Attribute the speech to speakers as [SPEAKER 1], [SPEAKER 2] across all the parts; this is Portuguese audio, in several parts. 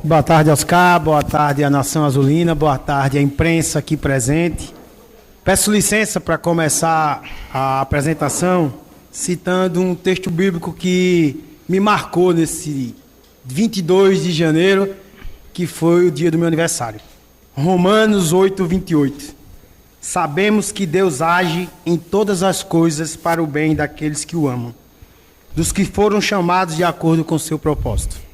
[SPEAKER 1] Boa tarde, Oscar. Boa tarde à Nação Azulina. Boa tarde à imprensa aqui presente. Peço licença para começar a apresentação citando um texto bíblico que me marcou nesse 22 de janeiro, que foi o dia do meu aniversário. Romanos 8, 28. Sabemos que Deus age em todas as coisas para o bem daqueles que o amam, dos que foram chamados de acordo com o seu propósito.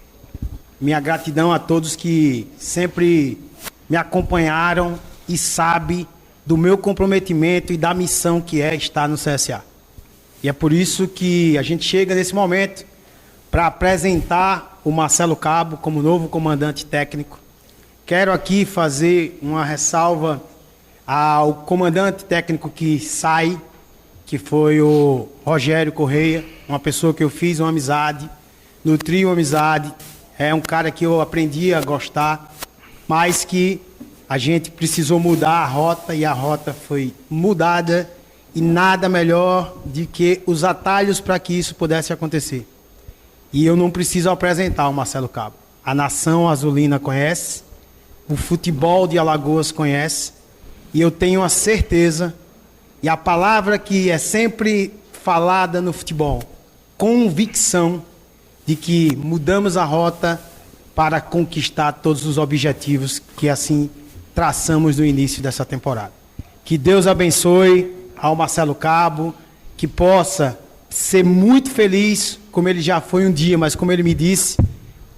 [SPEAKER 1] Minha gratidão a todos que sempre me acompanharam e sabem do meu comprometimento e da missão que é estar no CSA. E é por isso que a gente chega nesse momento para apresentar o Marcelo Cabo como novo comandante técnico. Quero aqui fazer uma ressalva ao comandante técnico que sai, que foi o Rogério Correia, uma pessoa que eu fiz uma amizade, nutri uma amizade, é um cara que eu aprendi a gostar, mas que a gente precisou mudar a rota e a rota foi mudada e nada melhor do que os atalhos para que isso pudesse acontecer. E eu não preciso apresentar o Marcelo Cabo. A Nação Azulina conhece, o futebol de Alagoas conhece, e eu tenho a certeza, e a palavra que é sempre falada no futebol, convicção de que mudamos a rota para conquistar todos os objetivos que assim traçamos no início dessa temporada. Que Deus abençoe ao Marcelo Cabo, que possa ser muito feliz, como ele já foi um dia, mas como ele me disse,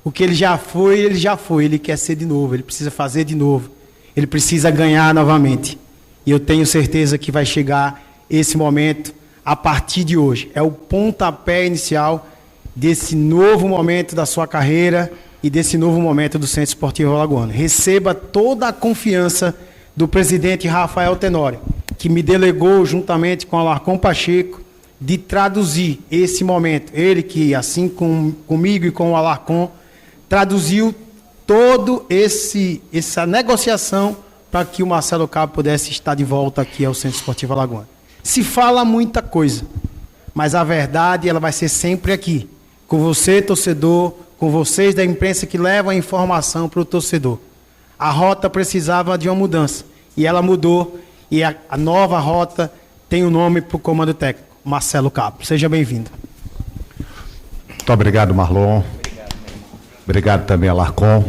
[SPEAKER 1] o que ele já foi, ele quer ser de novo, ele precisa fazer de novo, ele precisa ganhar novamente. E eu tenho certeza que vai chegar esse momento a partir de hoje. É o pontapé inicial desse novo momento da sua carreira e desse novo momento do Centro Esportivo Alagoano. Receba toda a confiança do presidente Rafael Tenório, que me delegou, juntamente com Alarcon Pacheco, de traduzir esse momento. Ele que, assim comigo e com o Alarcon, traduziu todo essa negociação para que o Marcelo Cabo pudesse estar de volta aqui ao Centro Esportivo Alagoano. Se fala muita coisa, mas a verdade ela vai ser sempre aqui, com você, torcedor, com vocês da imprensa que levam a informação para o torcedor. A rota precisava de uma mudança, e ela mudou, e a nova rota tem o nome para o comando técnico, Marcelo Cabo. Seja bem-vindo.
[SPEAKER 2] Muito obrigado, Marlon. Obrigado também, Alarcon.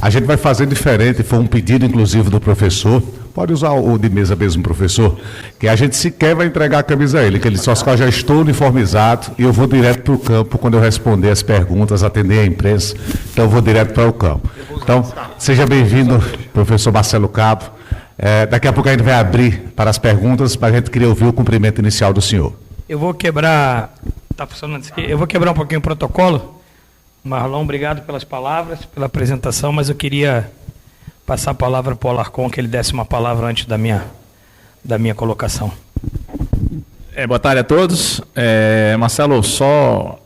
[SPEAKER 2] A gente vai fazer diferente, foi um pedido, inclusive, do professor. Pode usar o de mesa mesmo, professor, que a gente sequer vai entregar a camisa a ele, que ele só já estou uniformizado e eu vou direto para o campo quando eu responder as perguntas, atender a imprensa, então eu vou direto para o campo. Então, seja bem-vindo, professor Marcelo Cabo. Daqui a pouco a gente vai abrir para as perguntas, mas a gente queria ouvir o cumprimento inicial do senhor.
[SPEAKER 3] Eu vou quebrar, está funcionando isso aqui? Eu vou quebrar um pouquinho o protocolo. Marlon, obrigado pelas palavras, pela apresentação, mas eu queria passar a palavra para o Alarcon, que ele desse uma palavra antes da minha colocação.
[SPEAKER 4] Boa tarde a todos. Marcelo, só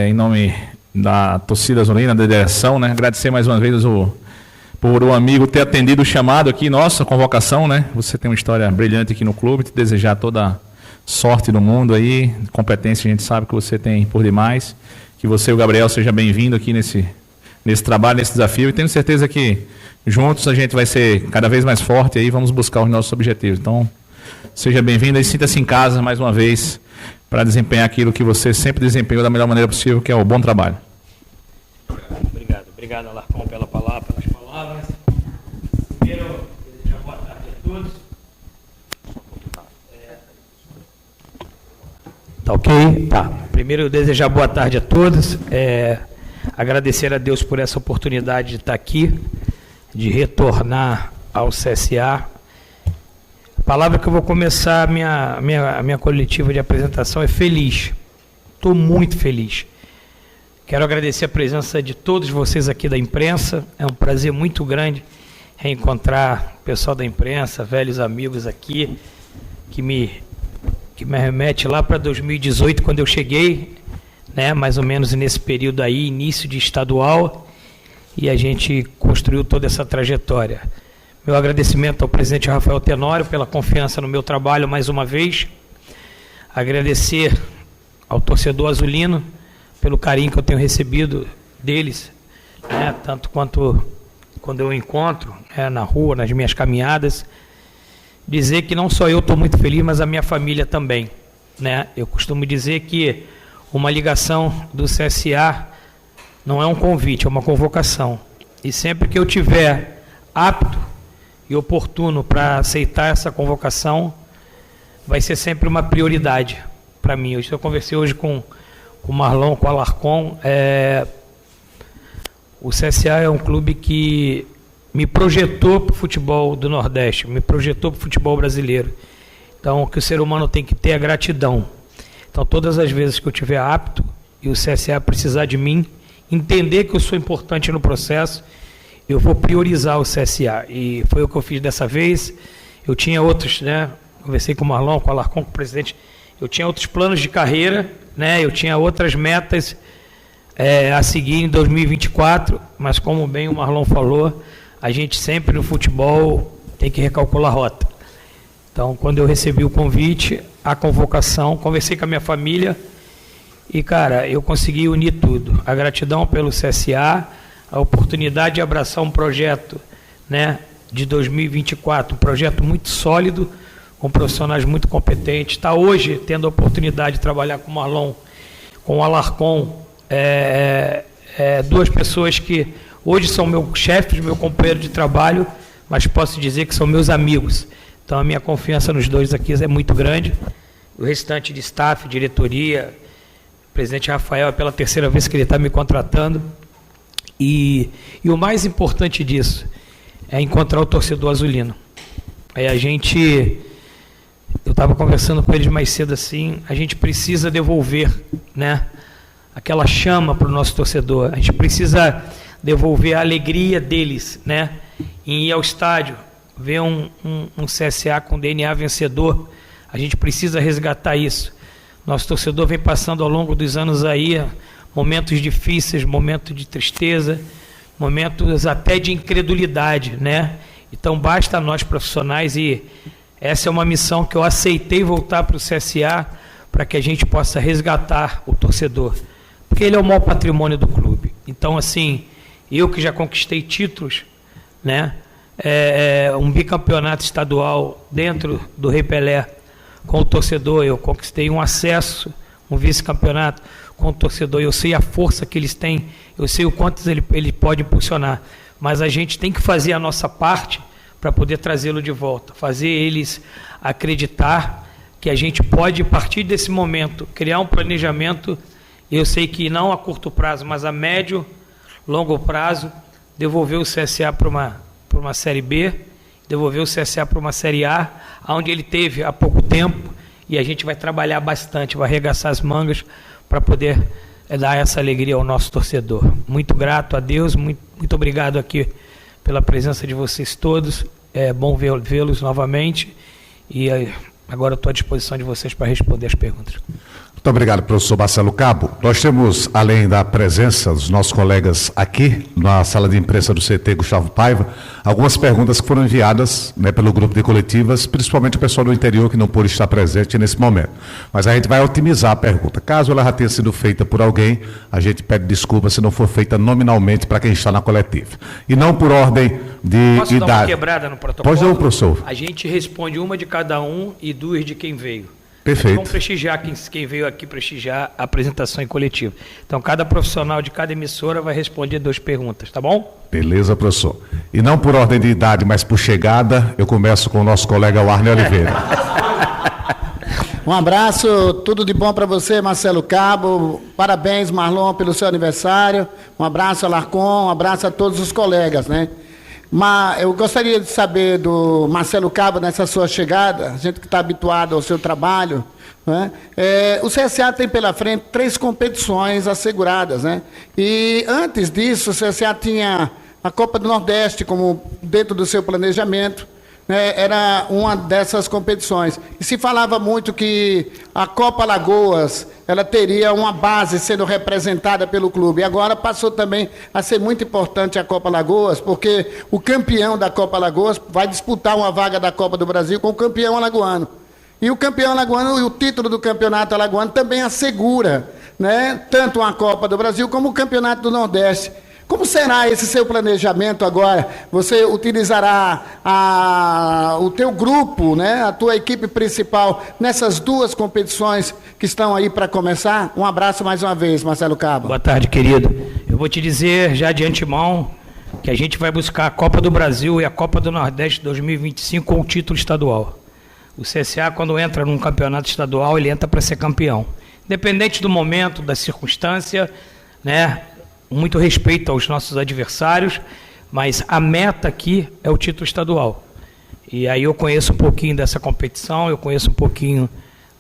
[SPEAKER 4] em nome da torcida azulina, da direção, né, agradecer mais uma vez por o amigo ter atendido o chamado aqui, nossa convocação, né? Você tem uma história brilhante aqui no clube, te desejar toda sorte do mundo aí, competência a gente sabe que você tem por demais, que você e o Gabriel sejam bem-vindos aqui nesse trabalho, nesse desafio, e tenho certeza que juntos a gente vai ser cada vez mais forte e aí vamos buscar os nossos objetivos. Então, seja bem-vindo e sinta-se em casa mais uma vez para desempenhar aquilo que você sempre desempenhou da melhor maneira possível, que é o bom trabalho.
[SPEAKER 3] Obrigado, Alarcon, pelas palavras. Primeiro, desejar boa tarde a todos. Tá ok? Tá. Primeiro, desejar boa tarde a todos. Agradecer a Deus por essa oportunidade de estar aqui, de retornar ao CSA. A palavra que eu vou começar a minha coletiva de apresentação é feliz. Estou muito feliz. Quero agradecer a presença de todos vocês aqui da imprensa. É um prazer muito grande reencontrar o pessoal da imprensa, velhos amigos aqui, que me remete lá para 2018, quando eu cheguei, né, mais ou menos nesse período aí, início de estadual, e a gente construiu toda essa trajetória. Meu agradecimento ao presidente Rafael Tenório pela confiança no meu trabalho mais uma vez. Agradecer ao torcedor azulino pelo carinho que eu tenho recebido deles, né, tanto quanto quando eu encontro na rua, nas minhas caminhadas, dizer que não só eu estou muito feliz, mas a minha família também, né? Eu costumo dizer que uma ligação do CSA não é um convite, é uma convocação. E sempre que eu tiver apto e oportuno para aceitar essa convocação, vai ser sempre uma prioridade para mim. Eu conversei hoje com o Marlon, com o Alarcon. O CSA é um clube que me projetou para o futebol do Nordeste, me projetou para o futebol brasileiro. Então, o que o ser humano tem que ter é gratidão. Então, todas as vezes que eu estiver apto e o CSA precisar de mim, entender que eu sou importante no processo, eu vou priorizar o CSA. E foi o que eu fiz dessa vez. Eu tinha outros, né? Conversei com o Marlon, com o Alarcon, com o presidente. Eu tinha outros planos de carreira, né? Eu tinha outras metas a seguir em 2024, mas como bem o Marlon falou, a gente sempre no futebol tem que recalcular a rota. Então, quando eu recebi o convite, a convocação, conversei com a minha família e, cara, eu consegui unir tudo. A gratidão pelo CSA, a oportunidade de abraçar um projeto, né, de 2024, um projeto muito sólido, com profissionais muito competentes. Está hoje tendo a oportunidade de trabalhar com o Marlon, com o Alarcon, duas pessoas que hoje são meus chefes, meu companheiro de trabalho, mas posso dizer que são meus amigos. Então a minha confiança nos dois aqui é muito grande. O restante de staff, diretoria, o presidente Rafael, é pela terceira vez que ele está me contratando. E o mais importante disso é encontrar o torcedor azulino. Eu estava conversando com eles mais cedo assim, a gente precisa devolver, né, aquela chama para o nosso torcedor. A gente precisa devolver a alegria deles, né, em ir ao estádio, ver um CSA com DNA vencedor. A gente precisa resgatar isso. Nosso torcedor vem passando ao longo dos anos aí momentos difíceis, momentos de tristeza, momentos até de incredulidade, né? Então basta nós profissionais, e essa é uma missão que eu aceitei voltar para o CSA, para que a gente possa resgatar o torcedor, porque ele é o maior patrimônio do clube. Então, assim, eu que já conquistei títulos, né, um bicampeonato estadual dentro do Rei Pelé com o torcedor, eu conquistei um acesso, um vice-campeonato com o torcedor, eu sei a força que eles têm, eu sei o quanto ele pode impulsionar, mas a gente tem que fazer a nossa parte para poder trazê-lo de volta, fazer eles acreditar que a gente pode, a partir desse momento, criar um planejamento. Eu sei que não a curto prazo, mas a médio, longo prazo, devolver o CSA para uma Série B, devolver o CSA para uma Série A, onde ele teve há pouco tempo, e a gente vai trabalhar bastante, vai arregaçar as mangas para poder dar essa alegria ao nosso torcedor. Muito grato a Deus, muito obrigado aqui pela presença de vocês todos. É bom vê-los novamente, e agora estou à disposição de vocês para responder as perguntas.
[SPEAKER 2] Muito obrigado, professor Marcelo Cabo. Nós temos, além da presença dos nossos colegas aqui na sala de imprensa do CT Gustavo Paiva, algumas perguntas que foram enviadas, né, pelo grupo de coletivas, principalmente o pessoal do interior que não pôde estar presente nesse momento. Mas a gente vai otimizar a pergunta. Caso ela já tenha sido feita por alguém, a gente pede desculpa se não for feita nominalmente para quem está na coletiva. E não por ordem de
[SPEAKER 3] Posso
[SPEAKER 2] idade.
[SPEAKER 3] dar uma quebrada no protocolo?
[SPEAKER 2] Pode dar, professor.
[SPEAKER 3] A gente responde uma de cada um e duas de quem veio.
[SPEAKER 2] Perfeito.
[SPEAKER 3] Vamos prestigiar quem veio aqui prestigiar a apresentação em coletivo. Então, cada profissional de cada emissora vai responder 2 perguntas, tá bom?
[SPEAKER 2] Beleza, professor. E não por ordem de idade, mas por chegada, eu começo com o nosso colega Warner Oliveira.
[SPEAKER 5] Um abraço, tudo de bom para você, Marcelo Cabo. Parabéns, Marlon, pelo seu aniversário. Um abraço, Alarcon, um abraço a todos os colegas, né? Mas eu gostaria de saber do Marcelo Cabo, nessa sua chegada, a gente que está habituado ao seu trabalho, né? O CSA tem pela frente 3 competições asseguradas, né? E antes disso, o CSA tinha a Copa do Nordeste como dentro do seu planejamento, né? Era uma dessas competições. E se falava muito que a Copa Alagoas, ela teria uma base sendo representada pelo clube. E agora passou também a ser muito importante a Copa Alagoas, porque o campeão da Copa Alagoas vai disputar uma vaga da Copa do Brasil com o campeão alagoano. E o campeão alagoano, e o título do campeonato alagoano também assegura, né, tanto a Copa do Brasil como o Campeonato do Nordeste. Como será esse seu planejamento agora? Você utilizará o teu grupo, né, a tua equipe principal nessas duas competições que estão aí para começar? Um abraço mais uma vez, Marcelo Cabo.
[SPEAKER 3] Boa tarde, querido. Eu vou te dizer já de antemão que a gente vai buscar a Copa do Brasil e a Copa do Nordeste 2025 com o título estadual. O CSA, quando entra num campeonato estadual, ele entra para ser campeão. Independente do momento, da circunstância, né? Muito respeito aos nossos adversários, mas a meta aqui é o título estadual. E aí eu conheço um pouquinho dessa competição, eu conheço um pouquinho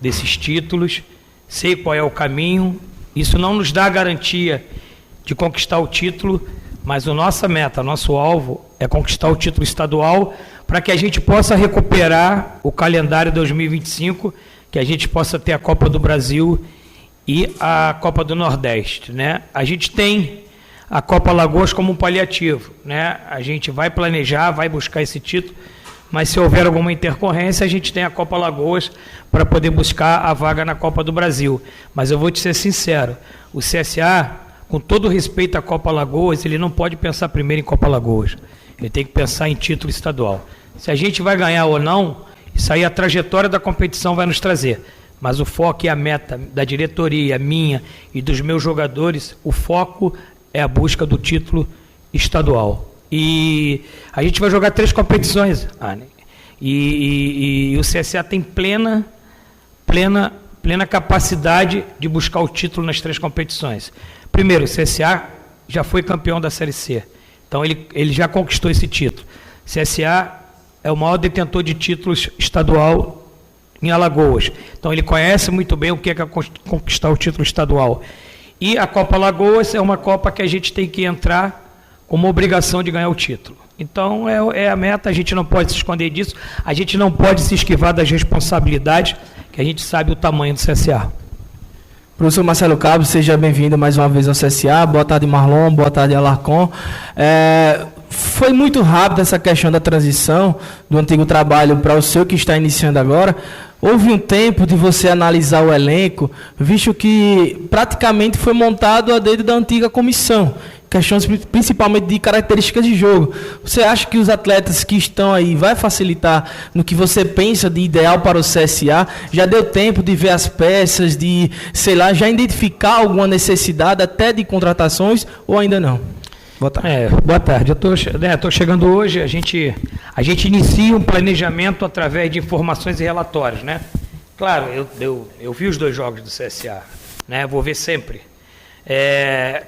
[SPEAKER 3] desses títulos, sei qual é o caminho. Isso não nos dá a garantia de conquistar o título, mas a nossa meta, nosso alvo é conquistar o título estadual para que a gente possa recuperar o calendário 2025, que a gente possa ter a Copa do Brasil e a Copa do Nordeste, né? A gente tem a Copa Lagoas como um paliativo, né? A gente vai planejar, vai buscar esse título, mas se houver alguma intercorrência, a gente tem a Copa Lagoas para poder buscar a vaga na Copa do Brasil. Mas eu vou te ser sincero, o CSA, com todo respeito à Copa Lagoas, ele não pode pensar primeiro em Copa Lagoas, ele tem que pensar em título estadual. Se a gente vai ganhar ou não, isso aí a trajetória da competição vai nos trazer. Mas o foco e a meta da diretoria, minha e dos meus jogadores, o foco é a busca do título estadual. E a gente vai jogar 3 competições, Arne. E o CSA tem plena capacidade de buscar o título nas 3 competições. Primeiro, o CSA já foi campeão da Série C. Então ele já conquistou esse título. O CSA é o maior detentor de títulos estadual em Alagoas. Então ele conhece muito bem o que é conquistar o título estadual. E a Copa Alagoas é uma Copa que a gente tem que entrar com uma obrigação de ganhar o título. Então é a meta, a gente não pode se esconder disso, a gente não pode se esquivar das responsabilidades, que a gente sabe o tamanho do CSA.
[SPEAKER 6] Professor Marcelo Cabo, seja bem-vindo mais uma vez ao CSA. Boa tarde, Marlon. Boa tarde, Alarcon. Foi muito rápido essa questão da transição do antigo trabalho para o seu que está iniciando agora. Houve um tempo de você analisar o elenco, visto que praticamente foi montado a dedo da antiga comissão, questões principalmente de características de jogo. Você acha que os atletas que estão aí vai facilitar no que você pensa de ideal para o CSA? Já deu tempo de ver as peças, de, sei lá, já identificar alguma necessidade até de contratações ou ainda não? Boa tarde.
[SPEAKER 3] Boa tarde. Eu estou chegando hoje, a gente inicia um planejamento através de informações e relatórios, né? Claro, eu vi os 2 jogos do CSA, né? Vou ver sempre.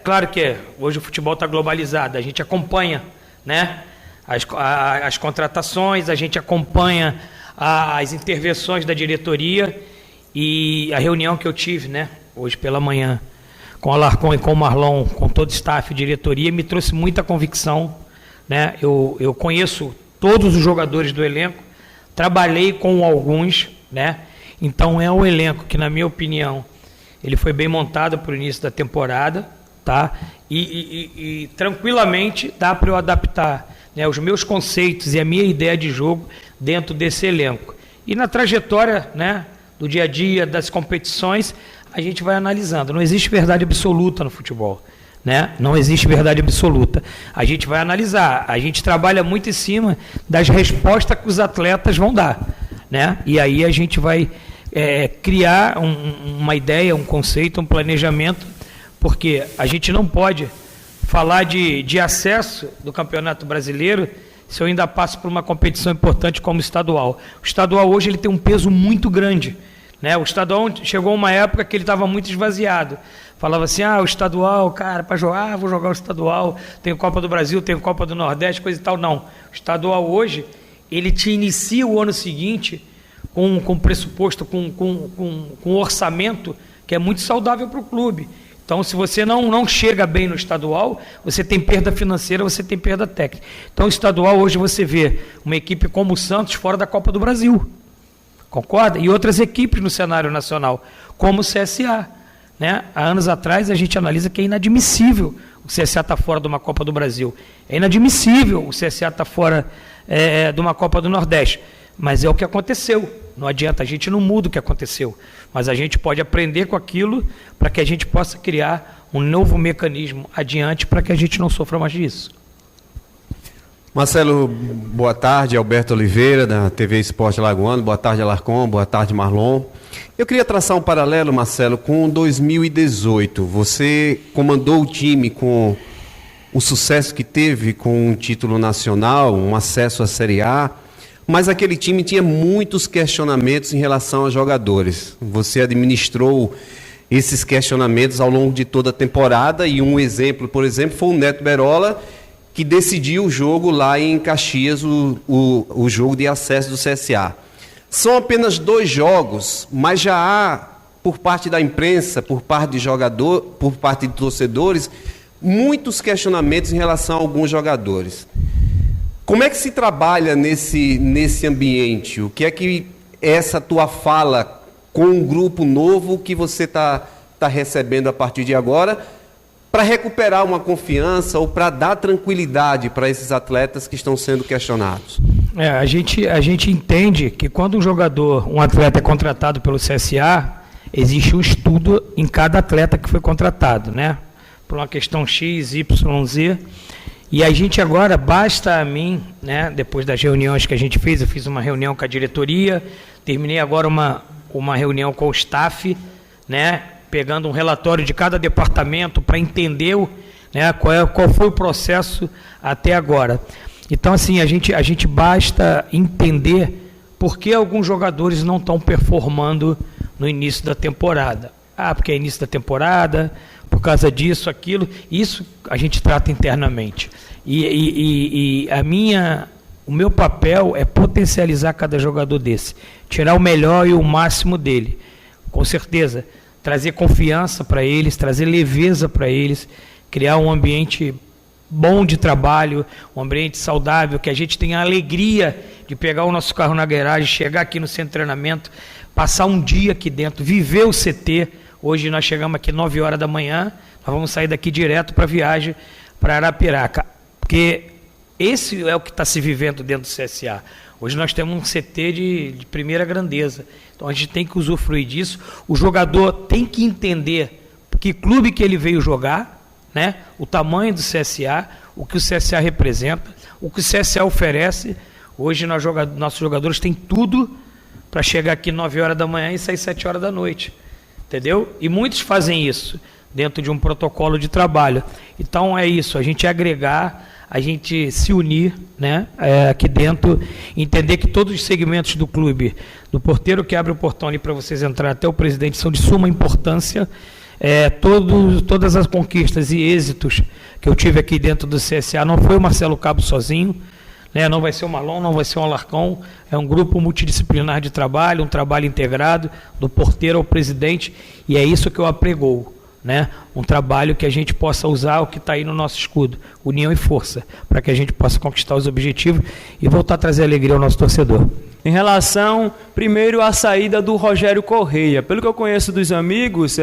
[SPEAKER 3] Claro que hoje o futebol está globalizado, a gente acompanha, né, as contratações, a gente acompanha as intervenções da diretoria e a reunião que eu tive, né, hoje pela manhã com o Alarcon e com o Marlon, com todo o staff e diretoria, me trouxe muita convicção, né? Eu conheço todos os jogadores do elenco, trabalhei com alguns, né? Então é um elenco que, na minha opinião, ele foi bem montado para o início da temporada, tá? E tranquilamente dá para eu adaptar, né, os meus conceitos e a minha ideia de jogo dentro desse elenco. E na trajetória, né, do dia a dia, das competições, a gente vai analisando. Não existe verdade absoluta no futebol, né? Não existe verdade absoluta. A gente vai analisar. A gente trabalha muito em cima das respostas que os atletas vão dar, né? E aí a gente vai criar uma ideia, um conceito, um planejamento, porque a gente não pode falar de acesso do Campeonato Brasileiro se eu ainda passo por uma competição importante como o estadual. O estadual hoje ele tem um peso muito grande, né? O estadual chegou uma época que ele estava muito esvaziado. Falava assim, o estadual, cara, para jogar, vou jogar o estadual, tem Copa do Brasil, tem Copa do Nordeste, coisa e tal. Não, o estadual hoje, ele te inicia o ano seguinte com pressuposto, com orçamento que é muito saudável para o clube. Então, se você não chega bem no estadual, você tem perda financeira, você tem perda técnica. Então, o estadual, hoje você vê uma equipe como o Santos fora da Copa do Brasil. Concorda? E outras equipes no cenário nacional, como o CSA. Né? Há anos atrás, a gente analisa que é inadmissível o CSA estar fora de uma Copa do Brasil. É inadmissível o CSA estar fora de uma Copa do Nordeste. Mas é o que aconteceu. Não adianta, a gente não muda o que aconteceu. Mas a gente pode aprender com aquilo para que a gente possa criar um novo mecanismo adiante para que a gente não sofra mais disso.
[SPEAKER 7] Marcelo, boa tarde. Alberto Oliveira, da TV Esporte Alagoano. Boa tarde, Alarcon. Boa tarde, Marlon. Eu queria traçar um paralelo, Marcelo, com 2018. Você comandou o time com o sucesso que teve com um título nacional, um acesso à Série A, mas aquele time tinha muitos questionamentos em relação aos jogadores. Você administrou esses questionamentos ao longo de toda a temporada e um exemplo, por exemplo, foi o Neto Berola, que decidiu o jogo lá em Caxias, o jogo de acesso do CSA. São apenas 2 jogos, mas já há, por parte da imprensa, por parte de jogador, por parte de torcedores, muitos questionamentos em relação a alguns jogadores. Como é que se trabalha nesse ambiente? O que é que essa tua fala com um grupo novo que você está recebendo a partir de agora, para recuperar uma confiança ou para dar tranquilidade para esses atletas que estão sendo questionados?
[SPEAKER 3] A gente entende que quando um atleta é contratado pelo CSA, existe um estudo em cada atleta que foi contratado, né? Por uma questão X, Y, Z. E a gente agora, basta a mim, né? Depois das reuniões que a gente fez, eu fiz uma reunião com a diretoria, terminei agora uma reunião com o staff, né? Pegando um relatório de cada departamento para entender né, qual foi o processo até agora. Então, assim, a gente basta entender por que alguns jogadores não estão performando no início da temporada. Porque é início da temporada, por causa disso, aquilo. Isso a gente trata internamente. E o meu papel é potencializar cada jogador desse. Tirar o melhor e o máximo dele. Com certeza. Trazer confiança para eles, trazer leveza para eles, criar um ambiente bom de trabalho, um ambiente saudável, que a gente tenha a alegria de pegar o nosso carro na garagem, chegar aqui no centro de treinamento, passar um dia aqui dentro, viver o CT. Hoje nós chegamos aqui 9 horas da manhã, nós vamos sair daqui direto para a viagem para Arapiraca, porque esse é o que está se vivendo dentro do CSA. Hoje nós temos um CT de primeira grandeza, então a gente tem que usufruir disso. O jogador tem que entender que clube que ele veio jogar, né? O tamanho do CSA, o que o CSA representa, o que o CSA oferece. Hoje nossos jogadores têm tudo para chegar aqui 9 horas da manhã e sair 7 horas da noite, entendeu? E muitos fazem isso dentro de um protocolo de trabalho. Então é isso, a gente agregar, a gente se unir, né, aqui dentro, entender que todos os segmentos do clube, do porteiro que abre o portão ali para vocês entrar até o presidente, são de suma importância. Todas as conquistas e êxitos que eu tive aqui dentro do CSA, não foi o Marcelo Cabo sozinho, né, não vai ser o Marlon, não vai ser o Alarcon, é um grupo multidisciplinar de trabalho, um trabalho integrado, do porteiro ao presidente, e é isso que eu apregoo. Né? Um trabalho que a gente possa usar o que está aí no nosso escudo, união e força, para que a gente possa conquistar os objetivos e voltar a trazer alegria ao nosso torcedor.
[SPEAKER 8] Em relação, primeiro, à saída do Rogério Correia. Pelo que eu conheço dos amigos,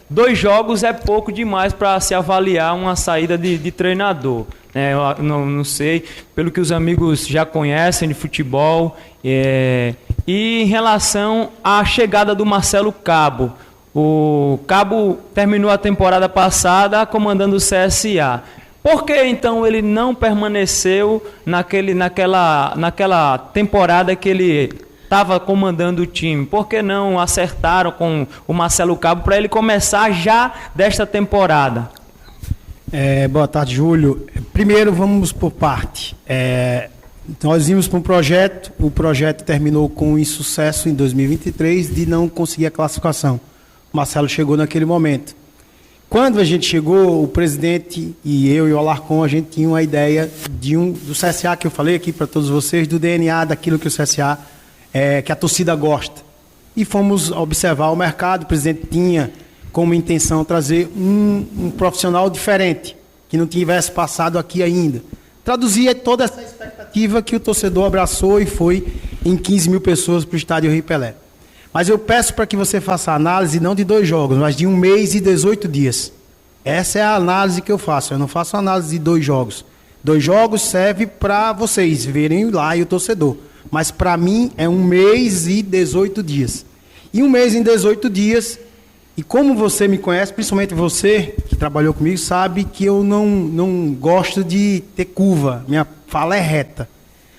[SPEAKER 8] 2 jogos é pouco demais para se avaliar uma saída de treinador. Eu não sei, pelo que os amigos já conhecem de futebol. E em relação à chegada do Marcelo Cabo, o Cabo terminou a temporada passada comandando o CSA. Por que então ele não permaneceu naquela temporada que ele estava comandando o time? Por que não acertaram com o Marcelo Cabo para ele começar já desta temporada?
[SPEAKER 1] Boa tarde, Júlio. Primeiro, vamos por parte. Nós vimos para um projeto, o projeto terminou com insucesso em 2023 de não conseguir a classificação. O Marcelo chegou naquele momento. Quando a gente chegou, o presidente e eu e o Alarcon, a gente tinha uma ideia do CSA, que eu falei aqui para todos vocês, do DNA, daquilo que o CSA, que a torcida gosta. E fomos observar o mercado, o presidente tinha como intenção trazer um profissional diferente, que não tivesse passado aqui ainda. Traduzia toda essa expectativa que o torcedor abraçou e foi em 15 mil pessoas para o estádio Rio Pelé. Mas eu peço para que você faça a análise não de 2 jogos, mas de 1 mês e 18 dias. Essa é a análise que eu faço. Eu não faço análise de 2 jogos. 2 jogos serve para vocês verem lá e o torcedor. Mas para mim é 1 mês e 18 dias. E 1 mês e 18 dias E como você me conhece, principalmente você que trabalhou comigo, sabe que eu não gosto de ter curva. Minha fala é reta.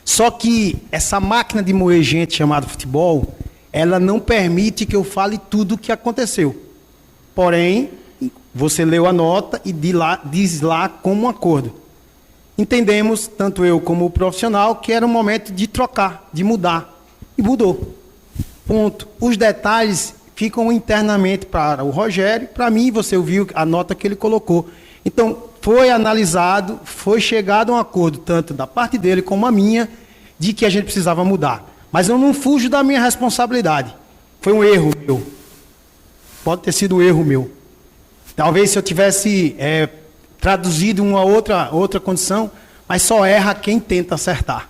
[SPEAKER 1] Só que essa máquina de moer gente chamada futebol, ela não permite que eu fale tudo o que aconteceu. Porém, você leu a nota e diz lá como um acordo. Entendemos, tanto eu como o profissional, que era um momento de trocar, de mudar. E mudou. Ponto. Os detalhes ficam internamente para o Rogério. Para mim, você ouviu a nota que ele colocou. Então, foi analisado, foi chegado a um acordo, tanto da parte dele como a minha, de que a gente precisava mudar. Mas eu não fujo da minha responsabilidade. Foi um erro meu. Pode ter sido um erro meu. Talvez se eu tivesse traduzido uma outra condição, mas só erra quem tenta acertar.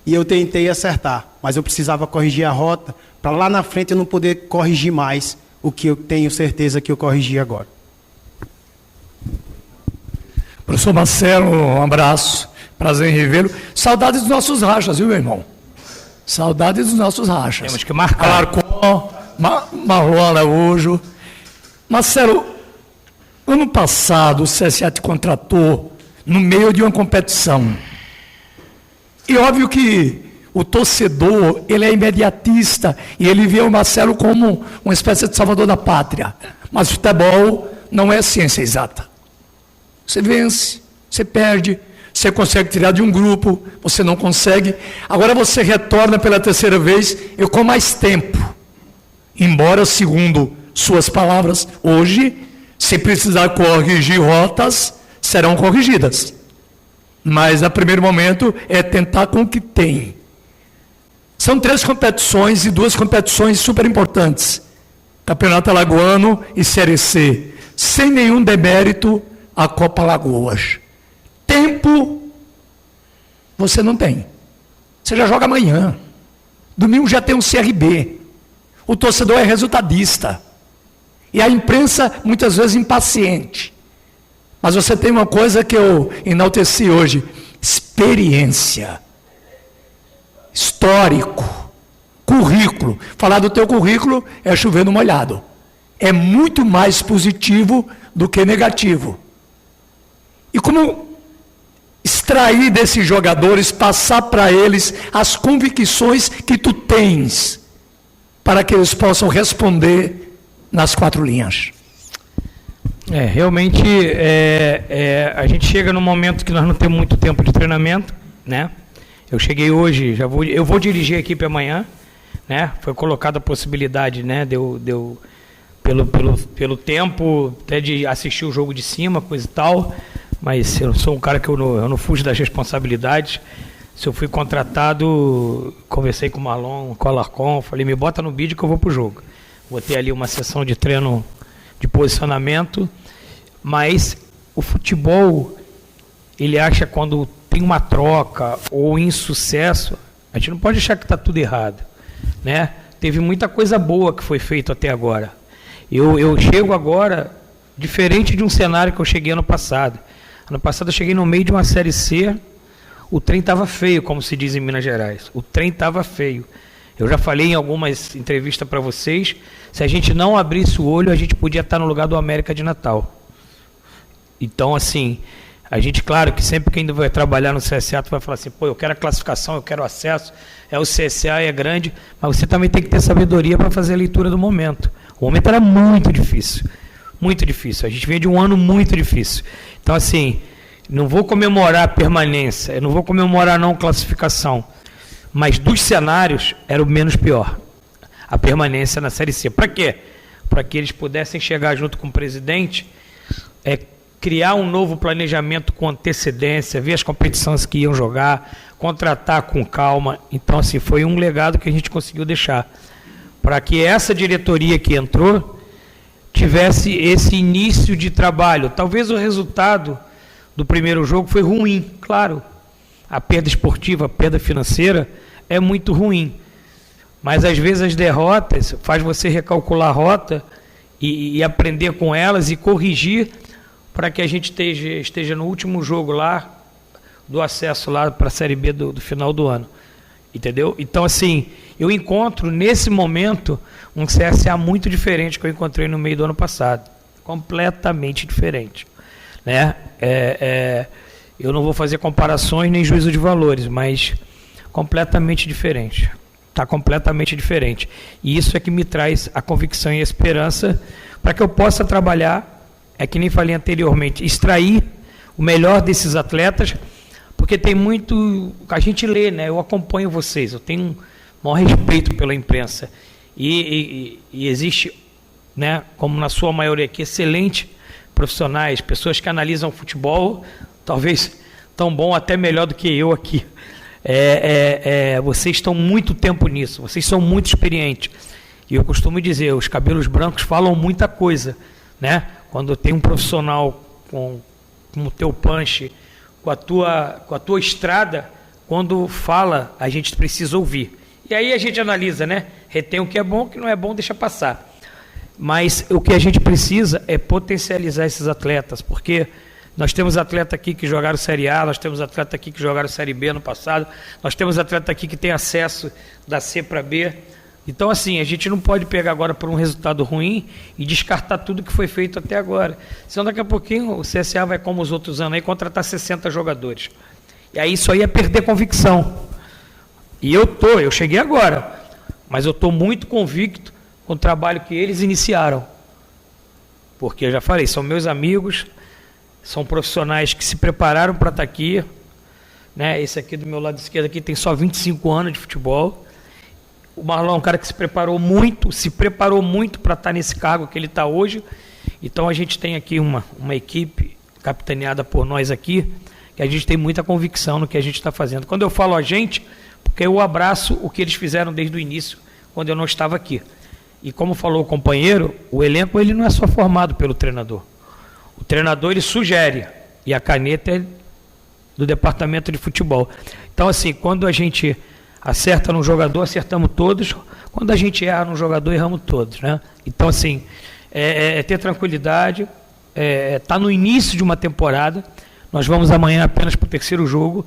[SPEAKER 1] E eu tentei acertar, mas eu precisava corrigir a rota, para lá na frente eu não poder corrigir mais o que eu tenho certeza que eu corrigi agora.
[SPEAKER 9] Professor Marcelo, um abraço, prazer em revê-lo. Saudades dos nossos rachas, viu, meu irmão? Saudades dos nossos rachas.
[SPEAKER 3] Temos que marcar.
[SPEAKER 9] Alarcon, Marlon Araújo. Marcelo, ano passado o CSA te contratou no meio de uma competição. E óbvio que o torcedor, ele é imediatista e ele vê o Marcelo como uma espécie de salvador da pátria. Mas futebol não é ciência exata. Você vence, você perde, você consegue tirar de um grupo, você não consegue. Agora você retorna pela terceira vez e com mais tempo. Embora, segundo suas palavras, hoje, se precisar corrigir rotas, serão corrigidas. Mas, a primeiro momento, é tentar com o que tem. São 3 competições e 2 competições super importantes. Campeonato Alagoano e Série C. Sem nenhum demérito, a Copa Alagoas. Tempo, você não tem. Você já joga amanhã. Domingo já tem um CRB. O torcedor é resultadista. E a imprensa, muitas vezes, impaciente. Mas você tem uma coisa que eu enalteci hoje: experiência, histórico, currículo. Falar do teu currículo é chover no molhado. É muito mais positivo do que negativo. E como extrair desses jogadores, passar para eles as convicções que tu tens, para que eles possam responder nas 4 linhas?
[SPEAKER 3] Realmente, a gente chega num momento que nós não temos muito tempo de treinamento, né? Eu cheguei hoje, eu vou dirigir a equipe amanhã, né? Foi colocada a possibilidade, né, pelo tempo, até de assistir o jogo de cima, coisa e tal, mas eu sou um cara que eu não fujo das responsabilidades. Se eu fui contratado, conversei com o Marlon, com o Alarcon, falei, me bota no vídeo que eu vou pro jogo. Vou ter ali uma sessão de treino de posicionamento, mas o futebol, ele acha quando tem uma troca ou insucesso, a gente não pode achar que está tudo errado, né? Teve muita coisa boa que foi feita até agora. Eu chego agora diferente de um cenário que eu cheguei ano passado. Ano passado eu cheguei no meio de uma Série C, o trem estava feio, como se diz em Minas Gerais. O trem estava feio. Eu já falei em algumas entrevistas para vocês, se a gente não abrisse o olho, a gente podia estar no lugar do América de Natal. Então, assim, a gente, claro, que sempre que ainda vai trabalhar no CSA, tu vai falar assim, pô, eu quero a classificação, eu quero o acesso, o CSA é grande, mas você também tem que ter sabedoria para fazer a leitura do momento. O momento era muito difícil, a gente veio de um ano muito difícil. Então, assim, não vou comemorar a permanência, eu não vou comemorar não classificação, mas dos cenários era o menos pior, a permanência na Série C. Para quê? Para que eles pudessem chegar junto com o presidente, criar um novo planejamento com antecedência, ver as competições que iam jogar, contratar com calma. Então, assim, foi um legado que a gente conseguiu deixar, para que essa diretoria que entrou tivesse esse início de trabalho. Talvez o resultado do primeiro jogo foi ruim, claro. A perda esportiva, a perda financeira é muito ruim. Mas, às vezes, as derrotas faz você recalcular a rota e aprender com elas e corrigir para que a gente esteja no último jogo lá, do acesso lá para a Série B do final do ano. Entendeu? Então, assim, eu encontro, nesse momento, um CSA muito diferente que eu encontrei no meio do ano passado. Completamente diferente. Né? Eu não vou fazer comparações nem juízo de valores, mas completamente diferente. Está completamente diferente. E isso é que me traz a convicção e a esperança para que eu possa trabalhar, que nem falei anteriormente, extrair o melhor desses atletas, porque tem muito... A gente lê, né? Eu acompanho vocês, eu tenho um maior respeito pela imprensa. E existe, né, como na sua maioria aqui, excelentes profissionais, pessoas que analisam futebol, talvez tão bom, até melhor do que eu aqui. Vocês estão muito tempo nisso, vocês são muito experientes. E eu costumo dizer, os cabelos brancos falam muita coisa, né? Quando tem um profissional com o teu punch, com a tua estrada, quando fala, a gente precisa ouvir. E aí a gente analisa, né? Retém o que é bom, o que não é bom, deixa passar. Mas o que a gente precisa é potencializar esses atletas, porque nós temos atleta aqui que jogaram Série A, nós temos atleta aqui que jogaram Série B no passado, nós temos atleta aqui que tem acesso da C para B. Então, assim, a gente não pode pegar agora por um resultado ruim e descartar tudo que foi feito até agora. Senão, daqui a pouquinho, o CSA vai, como os outros anos, aí, contratar 60 jogadores. E aí isso aí é perder convicção. E eu cheguei agora, mas eu estou muito convicto com o trabalho que eles iniciaram. Porque eu já falei, são meus amigos, são profissionais que se prepararam para estar aqui. Né? Esse aqui do meu lado esquerdo aqui tem só 25 anos de futebol. O Marlon é um cara que se preparou muito para estar nesse cargo que ele está hoje. Então a gente tem aqui uma equipe capitaneada por nós aqui, que a gente tem muita convicção no que a gente está fazendo. Quando eu falo a gente, porque eu abraço o que eles fizeram desde o início, quando eu não estava aqui. E como falou o companheiro, o elenco ele não é só formado pelo treinador. O treinador ele sugere, e a caneta é do departamento de futebol. Então assim, quando a gente acerta num jogador, acertamos todos. Quando a gente erra num jogador, erramos todos, né? Então, assim, ter tranquilidade, tá no início de uma temporada. Nós vamos amanhã apenas para o 3º jogo,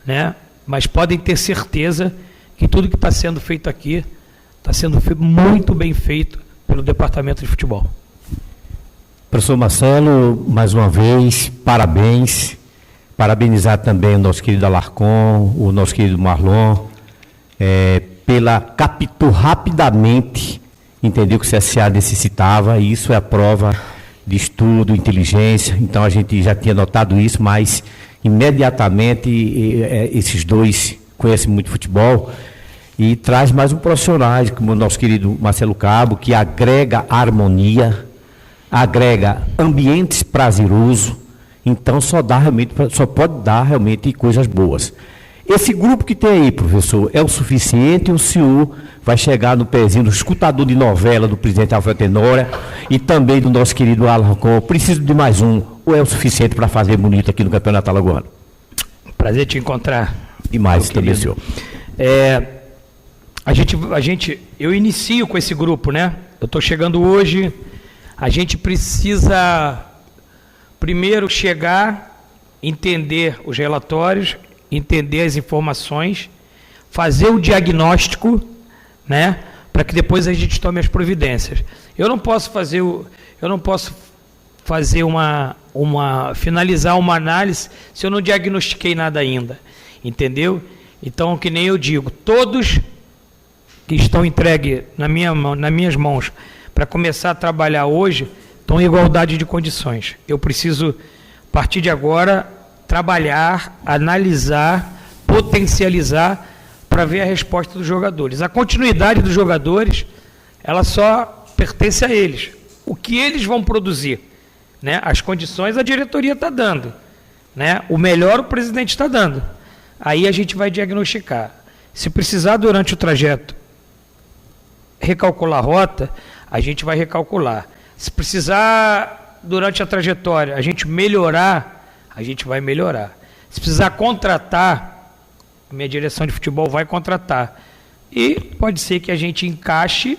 [SPEAKER 3] né? Mas podem ter certeza que tudo que está sendo feito aqui está sendo muito bem feito pelo departamento de futebol.
[SPEAKER 10] Professor Marcelo, mais uma vez, parabéns. Parabenizar também o nosso querido Alarcon, o nosso querido Marlon, captou rapidamente, entendeu que o CSA necessitava, e isso é a prova de estudo, inteligência. Então a gente já tinha notado isso, mas imediatamente esses dois conhecem muito futebol e traz mais um profissional, como o nosso querido Marcelo Cabo, que agrega harmonia, agrega ambientes prazerosos. Então só pode dar realmente coisas boas. Esse grupo que tem aí, professor, é o suficiente ou o senhor vai chegar no pezinho do escutador de novela do presidente Alfredo Tenório e também do nosso querido Alarcon? Preciso de mais um, ou é o suficiente para fazer bonito aqui no Campeonato Alagoano?
[SPEAKER 3] Prazer te encontrar.
[SPEAKER 10] Demais, também, senhor.
[SPEAKER 3] Eu inicio com esse grupo, né? Eu estou chegando hoje, a gente precisa primeiro chegar, entender os relatórios, entender as informações, fazer o diagnóstico, né, para que depois a gente tome as providências. Eu não posso finalizar uma análise se eu não diagnostiquei nada ainda, entendeu? Então, que nem eu digo, todos que estão entregues nas minhas mãos para começar a trabalhar hoje estão em igualdade de condições. Eu preciso, a partir de agora, trabalhar, analisar, potencializar para ver a resposta dos jogadores. A continuidade dos jogadores, ela só pertence a eles. O que eles vão produzir, né? As condições a diretoria está dando, né? O melhor o presidente está dando. Aí a gente vai diagnosticar. Se precisar durante o trajeto recalcular a rota, a gente vai recalcular. Se precisar durante a trajetória a gente melhorar, a gente vai melhorar. Se precisar contratar, a minha direção de futebol vai contratar. E pode ser que a gente encaixe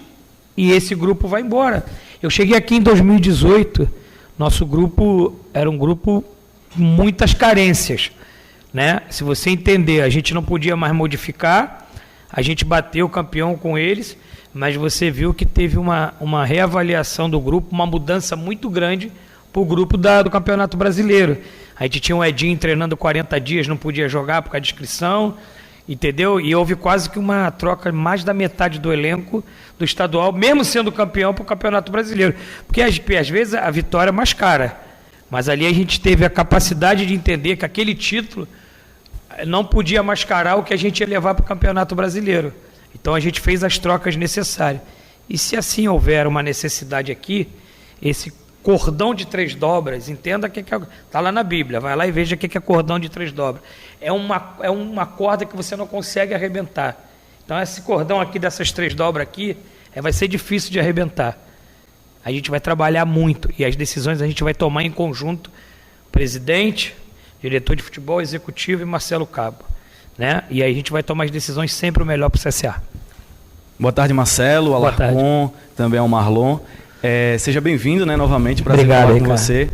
[SPEAKER 3] e esse grupo vai embora. Eu cheguei aqui em 2018, nosso grupo era um grupo com muitas carências, né? Se você entender, a gente não podia mais modificar, A gente bateu o campeão com eles, mas você viu que teve uma reavaliação do grupo, uma mudança muito grande para o grupo do Campeonato Brasileiro. A gente tinha o Edinho treinando 40 dias, não podia jogar por causa de inscrição, entendeu? E houve quase que uma troca, mais da metade do elenco do estadual, mesmo sendo campeão, para o Campeonato Brasileiro. Porque às vezes a vitória é mais cara, mas ali a gente teve a capacidade de entender que aquele título não podia mascarar o que a gente ia levar para o Campeonato Brasileiro. Então a gente fez as trocas necessárias. E se assim houver uma necessidade aqui, esse cordão de 3 dobras, entenda que está lá na Bíblia, vai lá e veja o que é cordão de 3 dobras. É uma corda que você não consegue arrebentar. Então esse cordão aqui dessas 3 dobras aqui, vai ser difícil de arrebentar. A gente vai trabalhar muito e as decisões a gente vai tomar em conjunto, presidente, diretor de futebol, executivo e Marcelo Cabo, né? E aí a gente vai tomar as decisões sempre o melhor para o CSA.
[SPEAKER 11] Boa tarde, Marcelo, Alarcon, também ao Marlon. Seja bem-vindo, né, novamente, para falar com você.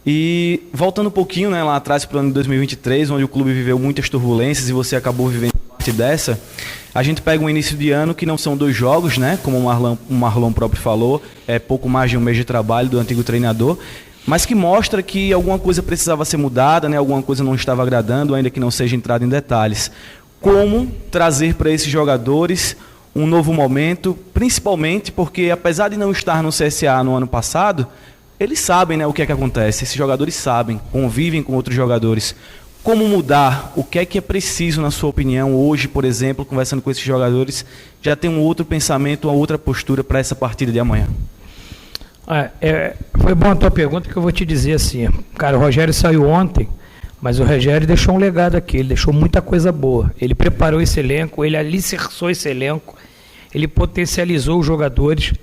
[SPEAKER 11] E voltando um pouquinho, né, lá atrás para o ano de 2023, onde o clube viveu muitas turbulências e você acabou vivendo parte dessa, a gente pega um início de ano que não são 2 jogos, né, como o Marlon próprio falou, é pouco mais de um mês de trabalho do antigo treinador, mas que mostra que alguma coisa precisava ser mudada, né, alguma coisa não estava agradando, ainda que não seja entrado em detalhes. Como trazer para esses jogadores um novo momento, principalmente porque, apesar de não estar no CSA no ano passado, eles sabem, né, o que é que acontece, esses jogadores sabem, convivem com outros jogadores. Como mudar? O que é preciso, na sua opinião, hoje, por exemplo, conversando com esses jogadores, já tem um outro pensamento, uma outra postura para essa partida de amanhã?
[SPEAKER 3] Foi boa a tua pergunta, que eu vou te dizer assim, cara, o Rogério saiu ontem, mas o Rogério deixou um legado aqui, ele deixou muita coisa boa, ele preparou esse elenco, ele alicerçou esse elenco, ele potencializou os jogadores,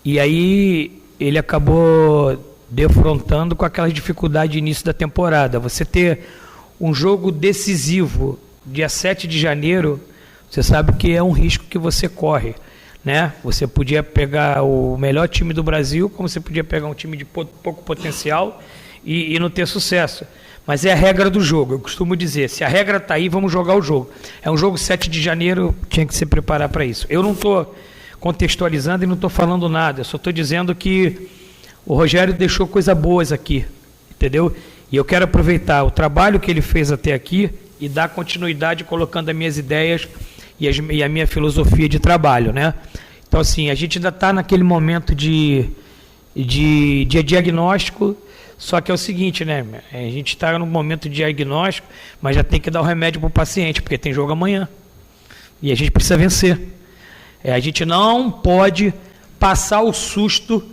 [SPEAKER 3] e aí ele acabou defrontando com aquela dificuldade de início da temporada. Você ter um jogo decisivo dia 7 de janeiro, você sabe que é um risco que você corre, né? Você podia pegar o melhor time do Brasil, como você podia pegar um time de pouco potencial e não ter sucesso. Mas é a regra do jogo, eu costumo dizer, se a regra está aí, vamos jogar o jogo. É um jogo 7 de janeiro, tinha que se preparar para isso. Eu não estou contextualizando e não estou falando nada, eu só estou dizendo que o Rogério deixou coisas boas aqui, entendeu? E eu quero aproveitar o trabalho que ele fez até aqui e dar continuidade colocando as minhas ideias e a minha filosofia de trabalho, né? Então, assim, a gente ainda está naquele momento de diagnóstico, só que é o seguinte, né? A gente está no momento de diagnóstico, mas já tem que dar o remédio para o paciente, porque tem jogo amanhã. E a gente precisa vencer. A gente não pode passar o susto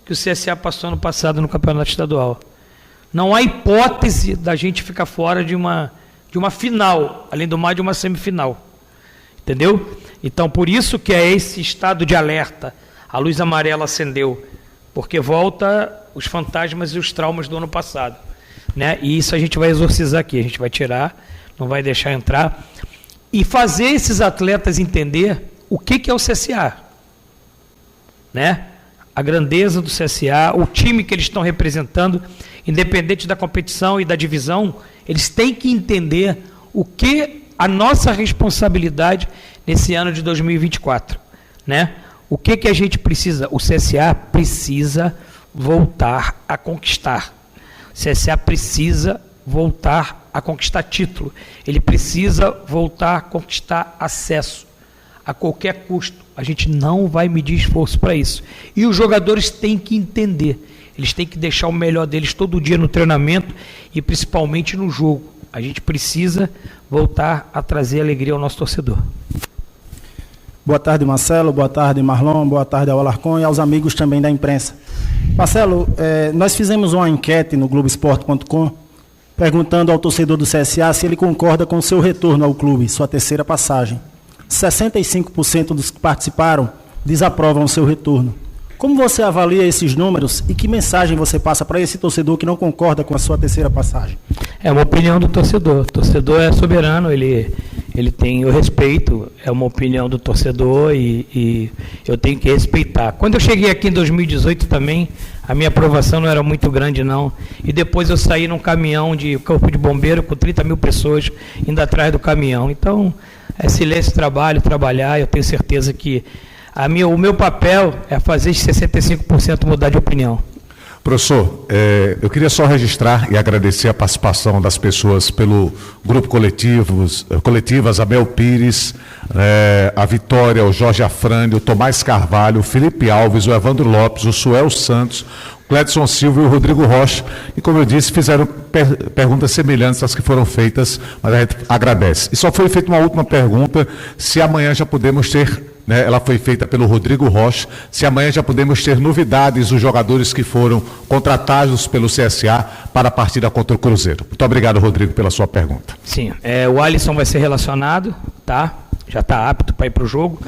[SPEAKER 3] que o CSA passou ano passado no Campeonato Estadual. Não há hipótese da gente ficar fora de uma final, além do mais de uma semifinal. Entendeu? Então, por isso que é esse estado de alerta. A luz amarela acendeu, porque volta os fantasmas e os traumas do ano passado, né? E isso a gente vai exorcizar aqui, a gente vai tirar, não vai deixar entrar, e fazer esses atletas entender o que é o CSA, né? A grandeza do CSA, o time que eles estão representando, independente da competição e da divisão, eles têm que entender o que a nossa responsabilidade nesse ano de 2024, né? O que a gente precisa? O CSA precisa voltar a conquistar. O CSA precisa voltar a conquistar título. Ele precisa voltar a conquistar acesso a qualquer custo. A gente não vai medir esforço para isso. E os jogadores têm que entender. Eles têm que deixar o melhor deles todo dia no treinamento e principalmente no jogo. A gente precisa voltar a trazer alegria ao nosso torcedor.
[SPEAKER 1] Boa tarde, Marcelo. Boa tarde, Marlon. Boa tarde ao Alarcon e aos amigos também da imprensa. Marcelo, nós fizemos uma enquete no Globoesporte.com perguntando ao torcedor do CSA se ele concorda com o seu retorno ao clube, sua terceira passagem. 65% dos que participaram desaprovam o seu retorno. Como você avalia esses números e que mensagem você passa para esse torcedor que não concorda com a sua terceira passagem?
[SPEAKER 3] É uma opinião do torcedor. O torcedor é soberano, ele tem o respeito, é uma opinião do torcedor e eu tenho que respeitar. Quando eu cheguei aqui em 2018 também, a minha aprovação não era muito grande não, e depois eu saí num caminhão de corpo de bombeiro com 30 mil pessoas indo atrás do caminhão. Então, É silêncio, trabalhar. Eu tenho certeza que o meu papel é fazer de 65% mudar de opinião.
[SPEAKER 2] Professor, eu queria só registrar e agradecer a participação das pessoas pelo grupo coletivas, a Mel Pires, a Vitória, o Jorge Afrânio, o Tomás Carvalho, o Felipe Alves, o Evandro Lopes, o Suel Santos, o Cledson Silva e o Rodrigo Rocha. E como eu disse, fizeram perguntas semelhantes às que foram feitas, mas a gente agradece. E só foi feita uma última pergunta, se amanhã já podemos ter... Ela foi feita pelo Rodrigo Rocha. Se amanhã já podemos ter novidades dos jogadores que foram contratados pelo CSA para a partida contra o Cruzeiro. Muito obrigado, Rodrigo, pela sua pergunta.
[SPEAKER 3] Sim, o Alisson vai ser relacionado, tá? Já está apto para ir para o jogo.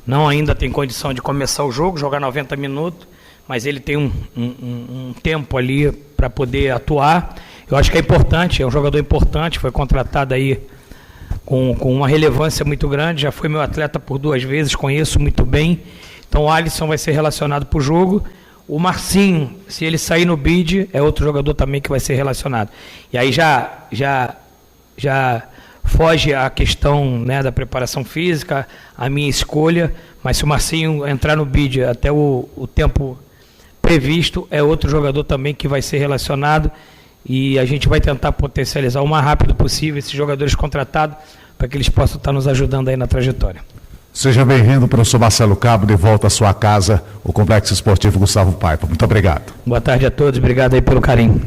[SPEAKER 3] Não ainda tem condição de começar o jogo, jogar 90 minutos, mas ele tem um tempo ali para poder atuar. Eu acho que é importante, é um jogador importante, foi contratado aí com uma relevância muito grande, já foi meu atleta por 2 vezes, conheço muito bem. Então o Alisson vai ser relacionado para o jogo. O Marcinho, se ele sair no bid, é outro jogador também que vai ser relacionado. E aí já foge a questão, né, da preparação física, a minha escolha, mas se o Marcinho entrar no bid até o tempo previsto, é outro jogador também que vai ser relacionado. E a gente vai tentar potencializar o mais rápido possível esses jogadores contratados para que eles possam estar nos ajudando aí na trajetória.
[SPEAKER 2] Seja bem-vindo, professor Marcelo Cabo, de volta à sua casa, o Complexo Esportivo Gustavo Paiva. Muito obrigado.
[SPEAKER 3] Boa tarde a todos, obrigado aí pelo carinho.